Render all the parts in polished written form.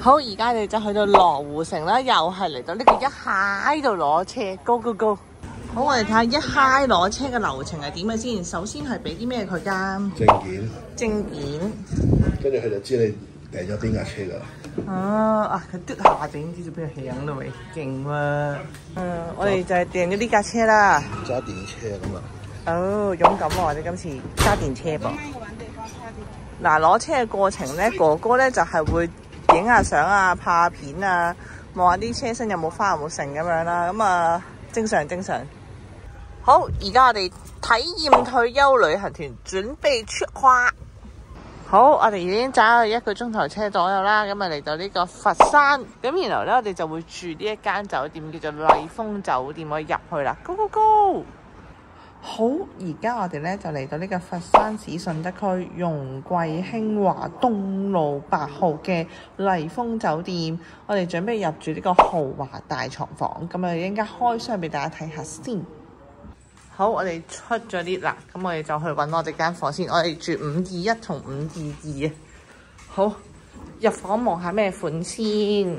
好，而家你就去到羅湖城啦，又係嚟到呢個一嗨度攞車 ，go go go！ 好，我哋睇下一嗨攞車嘅流程係點嘅先。首先係俾啲咩佢㗎？證件，跟住佢就知你訂咗邊架車㗎啦。佢嘟下就已經知道邊個響啦喂，勁喎！我哋就係訂咗呢架車啦。揸電車咁啊！勇敢喎！我哋今次揸電車噃。嗱，攞車嘅過程咧，哥哥咧就係會影下相啊、拍下片啊，望下啲車身有冇花有冇剩咁樣啦。咁啊，正常。好，而家我哋體驗退休旅行團，準備出發。好，我哋已經揸咗1個鐘頭車左右啦。咁啊嚟到呢個佛山，咁然後咧我哋就會住呢一間酒店叫做麗峰酒店，可以入去啦。Go go go！好，而家我哋咧就嚟到呢個佛山市順德區容桂興華東路8號嘅麗峰酒店，我哋準備入住呢個豪華大床房。咁啊，一陣間開箱俾大家睇下先。好，我哋出咗 lift 啦，咁我哋就去揾我哋間房先。我哋住521同522啊。好，入房望下咩款先。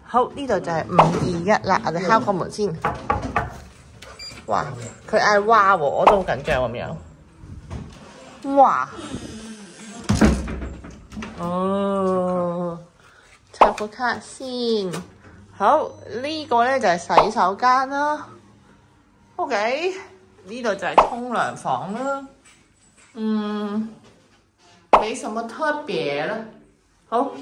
好，呢度就係521啦，我哋敲個門先。哇！佢嗌哇喎，我都好緊張咁樣。哇！插個卡先。好，呢個咧就係洗手間啦。OK，呢度就係沖涼房啦。沒什麼特別啦。好，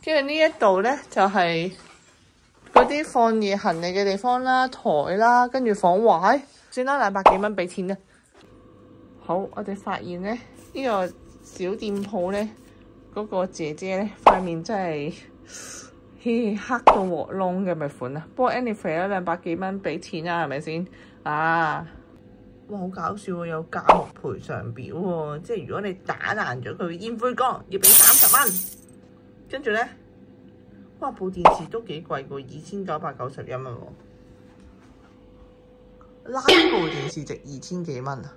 跟住呢一度咧就係嗰啲放嘢行李嘅地方啦、台啦，跟住房壞，算啦，200幾蚊俾錢啦。好，我哋發現咧呢個小店鋪咧嗰個姐姐咧塊面真係黑到鑊窿嘅咪款啊！不過 anyway 啦，200幾蚊俾錢啊，係咪先啊？哇，好搞笑喎！有價目賠償表喎，即係如果你打爛咗佢煙灰缸，要俾30蚊。跟住咧，哇，部電視都幾貴喎，2991蚊喎。拉部電視值2000幾蚊啊？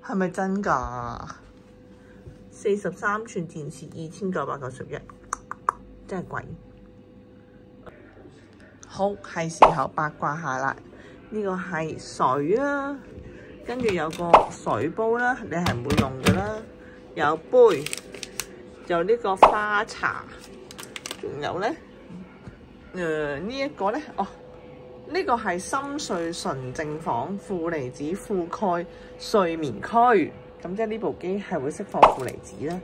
係咪真㗎？43寸電視2991，真係貴。好，係時候八卦下啦。呢個係水啦，跟住有個水煲啦，你係唔會用㗎啦。有杯，有呢個花茶，仲有咧，呢一個咧，呢個係深睡純淨房負離子覆蓋睡眠區，咁即係呢部機係會釋放負離子啦。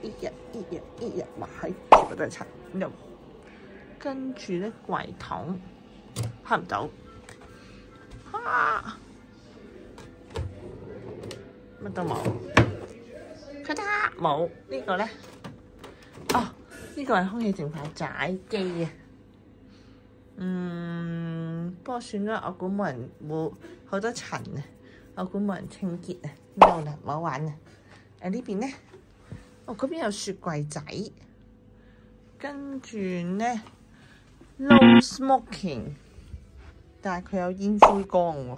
一日買，全部都係塵。跟住咧櫃桶，開唔到，乜都冇，咔嗒冇。呢個咧，呢個係空氣淨化仔機啊。不過算啦，我估冇人冇好多塵啊，我估冇人清潔啊，no 啦，唔好玩啊。呢邊咧，嗰邊有雪櫃仔，跟住咧 no smoking， 但係佢有煙灰缸喎。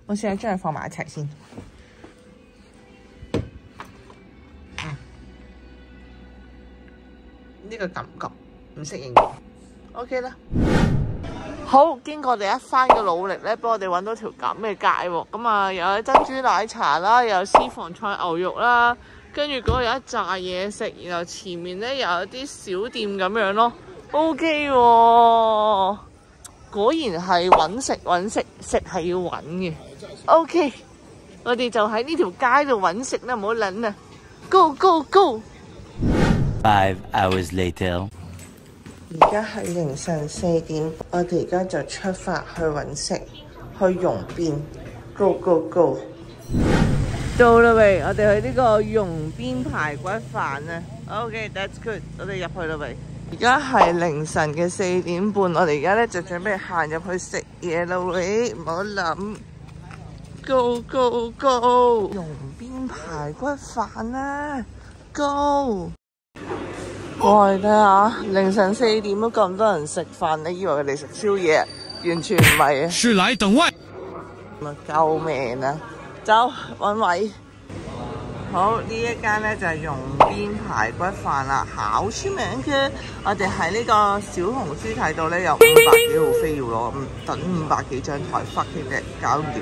我試下將佢放埋一齊先。呢個感覺唔適應我。OK 啦。好，經過我哋一番嘅努力咧，幫我哋揾到條咁嘅街喎。咁啊，有珍珠奶茶啦，有私房菜牛肉啦，跟住嗰度有一紮嘢食，然後前面咧又有啲小店咁樣咯。OK 喎，果然係揾食，食係要揾嘅。OK， 我哋就喺呢條街度揾食啦，唔好撚啊 ！Go go go！ 5 hours later。而家係凌晨4點，我哋而家就出發去揾食，去容邊 ，Go Go Go！ 到啦喂，我哋去呢個容邊排骨飯啊 ，OK，that's good， 我哋入去啦喂。而家係凌晨嘅4點半，我哋而家咧就準備行入去食嘢啦喂，唔好諗 ，Go Go Go！ 容邊排骨飯啦 ，Go！哇！你睇下，凌晨4點都咁多人食飯，你以為佢哋食宵夜？完全唔係啊！是來等外。救命啊！走，揾位。好，呢一間咧就係蓉邊排骨飯啦，好出名嘅。我哋喺呢個小紅書睇到咧有500幾號飛要攞，等500幾張台 fuck 嘅，搞唔掂。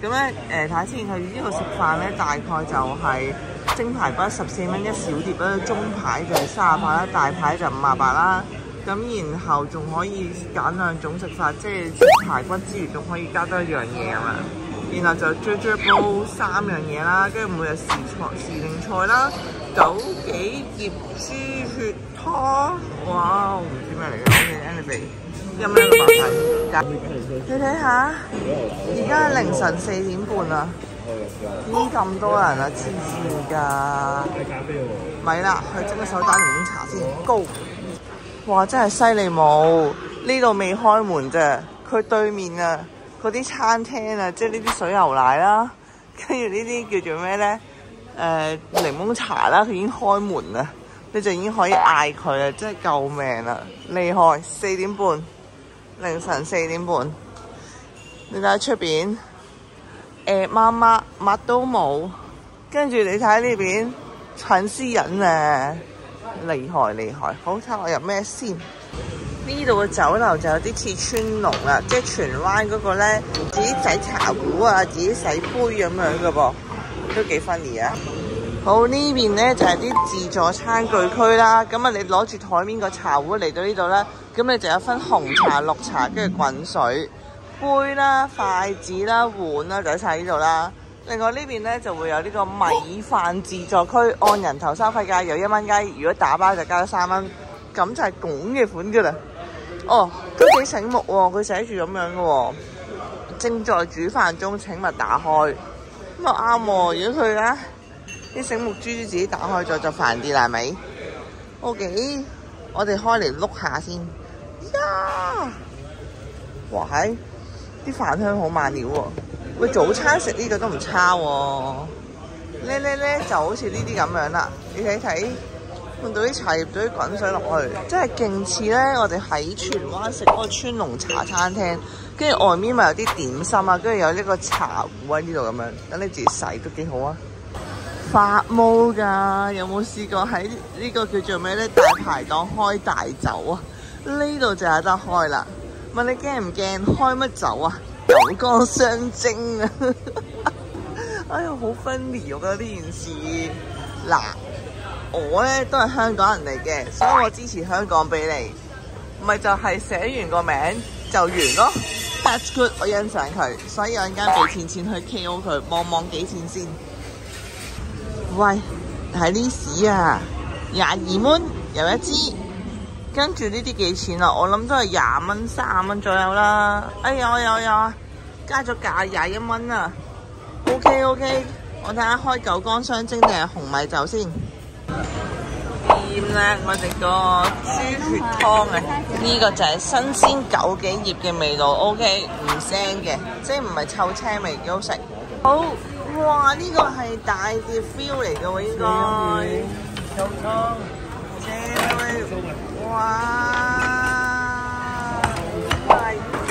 咁咧睇下先，佢呢度食飯咧大概就係蒸排骨14蚊一小碟啦，中排就係38啦，大排就58啦。咁然後仲可以揀兩種食法，即係食排骨之餘仲可以加多一樣嘢咁樣。然後就追煲3樣嘢啦，跟住每日時令菜啦，枸杞葉豬血湯，哇！唔知咩嚟嘅 ，OK，anyway， 1蚊個白飯。你睇下，而家凌晨4點半啦，咦咁多人啊，黐線㗎！咪啦，去整個手打檸檬茶先，Go！哇，真係犀利冇！呢度未開門啫，佢對面啊。嗰啲餐廳啊，即係呢啲水牛奶啦，跟住呢啲叫做咩咧？檸檬茶啦，佢已經開門啦，你就已經可以嗌佢啊！真係救命啦，厲害！4點半，凌晨4點半，你睇下出邊，乜都冇，跟住你睇下呢邊，蠢私隱啊，厲害！好，睇我入咩先？呢度嘅酒樓就有啲似川龍啦，即係荃灣嗰個咧，自己洗茶壺啊，自己洗杯咁樣嘅噃，都幾 funny 啊！好，呢邊咧就係啲自助餐具區啦，咁啊你攞住台面個茶壺嚟到呢度咧，咁你就有分紅茶、綠茶，跟住滾水，杯啦、筷子啦、碗啦就喺晒呢度啦。另外呢邊咧就會有呢個米飯自助區，按人頭收費價，有1蚊雞，如果打包就加咗3蚊，咁就係咁嘅款嘅啦。哦，都幾醒目喎！佢寫住咁樣嘅喎，正在煮飯中，請勿打開。咁啊啱喎，如果佢咧啲醒目豬自己打開咗就煩啲啦，係咪 ？OK， 我哋開嚟碌下先。呀！哇係，啲飯香好慢料喎。喂，早餐食呢個都唔差喎。咧就好似呢啲咁樣啦，你睇睇。換到啲茶葉隊滾水落去，真係勁似咧！我哋喺荃灣食嗰個川龍茶餐廳，跟住外面咪有啲點心啊，跟住有呢個茶壺喺呢度咁樣，等你自己洗都幾好啊！發毛㗎，有冇試過喺呢個叫做咩咧大排檔開大酒啊？呢度就有得開啦！問你驚唔驚？開乜酒啊？九江雙蒸啊！哎呀，好分裂，我覺得呢件事嗱。我咧都係香港人嚟嘅，所以我支持香港比利，咪就係寫完個名就完咯。That's good， 我欣賞佢，所以我陣間俾錢去 KO 佢，望幾錢先。喂，睇呢屎啊，22蚊有一支，跟住呢啲幾錢啊？我諗都係20蚊、30蚊左右啦。哎呀，有啊，加咗價21蚊啊。OK， 我睇下開九江雙蒸定係紅米酒先。掂啦，我哋個豬血湯啊，呢個就係新鮮枸杞葉嘅味道 ，OK， 唔腥嘅，即係唔係臭青味，幾好食。好，哇，呢個係大碟 feel 嚟嘅喎，應該。有湯，正喂，哇！大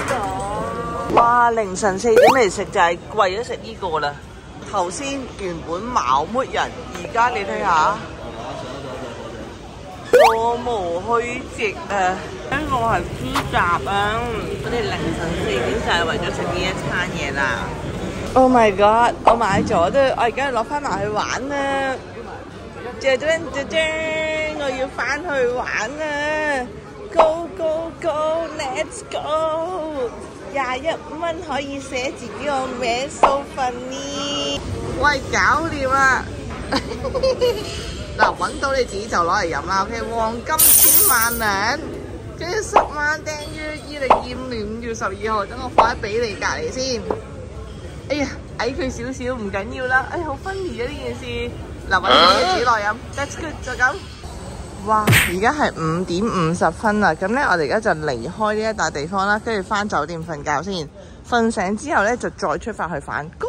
檔，哇！凌晨4點嚟食就係為咗食呢個啦。頭先原本茅抹人，而家你睇下。過無虛席啊！呢個係豬雜啊！我哋凌晨4點就係為咗食呢一餐嘢啦。Oh my god！ 我買咗都，我而家攞翻埋去玩啦！我要翻去玩啦 ！Go Let's go！ 21蚊可以寫自己個名 ，so funny！ 喂，搞掂啦！嗱，揾到你自己就攞嚟飲啦 ，OK？ 黃金1000萬兩，跟住10萬訂於2025年5月12號，等我放喺比利隔離先。哎呀，矮佢少少唔緊要啦，哎呀，好funny啊呢件事。嗱，揾到你自己來飲 ，That's good， 就咁。哇！而家係5點50分啦，咁咧我哋而家就離開呢一笪地方啦，跟住翻酒店瞓覺先。瞓醒之後咧就再出發去反 Go。